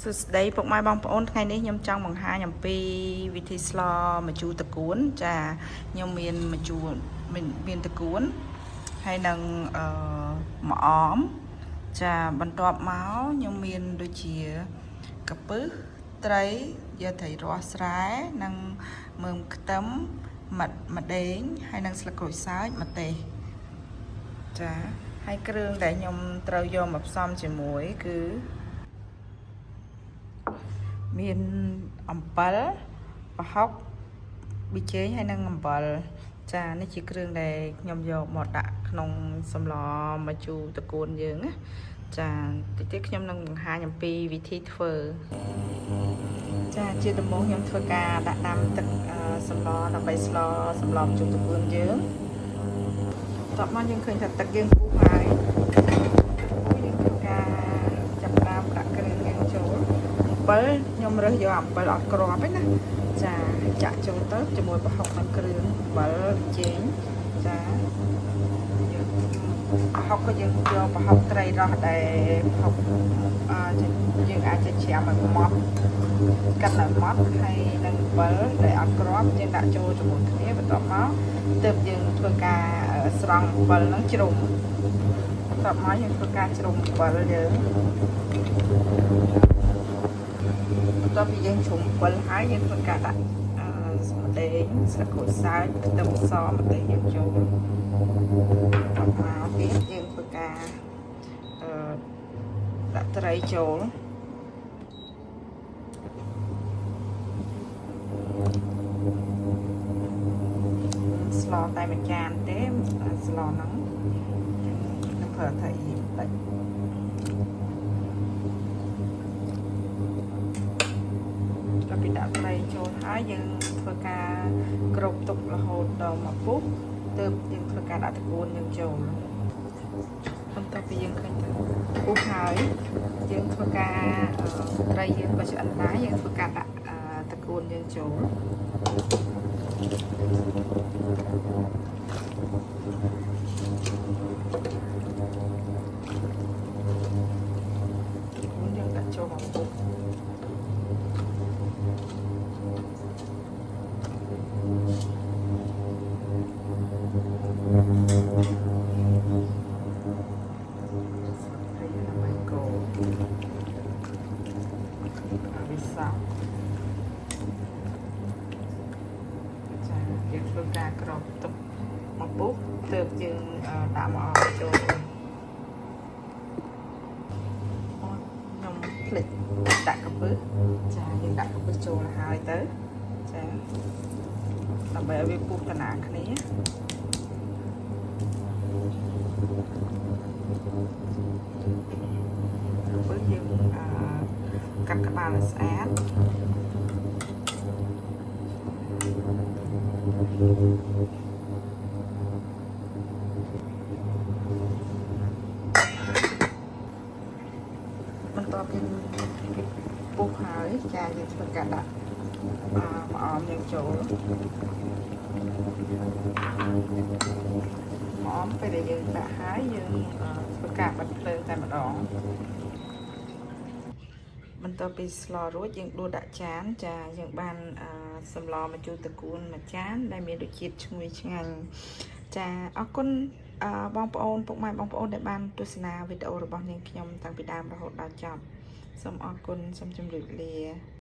សួស្តីពុកម៉ែបងប្អូនថ្ងៃនេះខ្ញុំចង់បង្ហាញអំពីវិធីស្លម្ជូរតកួនចាខ្ញុំមានម្ជូរមានតកួនហើយនឹងម្អមចាបន្ទាប់មកខ្ញុំមានដូចជាកាពឹសត្រីយកត្រីរស់ស្រែនិងមើមខ្ទឹមម្ដេងហើយនឹងស្លឹកក្រូចសើចម្ទេសចាហើយគ្រឿងដែលខ្ញុំត្រូវយកមកផ្សំជាមួយគឺមានអំបិលប្រហុកប៊ីចេងហើយនិងអំបិលចានេះជាគ្រឿងដែលខ្ញុំយកមកដាក់ក្នុងសម្លម្ជូរតកួនយើងណាចាតិចទៀតខ្ញុំនឹងបង្ហាញអំពីវិធីធ្វើចាជាដំបូងខ្ញុំធ្វើការដាក់ដាំទឹកសម្លដើម្បីស្លសម្លម្ជូរតកួនយើងតបមកយើងឃើញថាទឹកយើងពុះហើយយើងធ្វើការចាប់ផ្ដើមដាក់គ្រឿងយើងចូលអំបិលខ្ញុំរើសយកអំបិលអត់ក្របទេណាចាចាក់ចូលទៅជាមួយប្រហុកនិងគ្រឿងអំបិលចេងចាប្រហុកក៏យើងយកប្រហុកត្រីរស់ដែលប្រហុកយើងអាចจะច្រាមឲ្យម៉ត់កាត់ឲ្យម៉ត់ហើយនឹងអំបិលដែលអត់ក្របយើងដាក់ចូលជាមួយគ្នាបន្ទាប់មកទើបយើងធ្វើការស្រង់អំបិលហ្នឹងជ្រុំបន្ទាប់មកយើងធ្វើការជ្រុំអំបិលយើងបន្ទាប់ពីយើងជ្រុំអំបិលហើយយើងធ្វើការដាក់ម្ទេសស្លឹកក្រូចសើចខ្ទឹមសម្ទេសយើងចូលបន្ទាប់មកទៀតយើងធ្វើការដាក់ត្រីចូលស្លតែមួយចានទេស្លហ្នឹងខ្ញុំប្រើត្រីបន្តិចដល់ពីដាក់ត្រីចូលហើយយើងធ្វើការគ្របទុករហូតដល់មកពុះទើបយើងធ្វើការដាក់តកួនយើងចូលបន្ទាប់ពីយើងឃើញថាពុះហើយយើងធ្វើការត្រីយើងក៏ឆ្អិនដែរយើងធ្វើការដាក់តកួនយើងចូលយើងដាក់ចូលមកពុះយើងធ្វើការក្របទុកមកពុះទើបយើងដាក់មកចូលខ្ញុំភ្លេចដាក់កាពឹសចាយើងដាក់កាពឹសចូលហើយទៅចាដើម្បីឲ្យវាពុះតាគ្នាកាពឹសយើងកាត់ក្បាលឲ្យស្អាតបន្ទាប់ពីពុះហើយចាយើងធ្វើការដាក់ម្អមយើងចូលម្អមពេលដែលយើងដាក់ហើយយើងធ្វើការបិទភ្លើងតែម្ដងបន្ទាប់ពីស្លរួចយើងដួសដាក់ចានចាយើងបានសម្លម្ជូរតកួនមួយចានដែលមានរសជាតិឈ្ងុយឆ្ងាញ់ចាអរគុណបងប្អូនពុកម៉ែបងប្អូនដែលបានទស្សនាវីដេអូរបស់នាងខ្ញុំតាំងពីដើមរហូតដល់ចប់សូមអរគុណសូមជម្រាបលា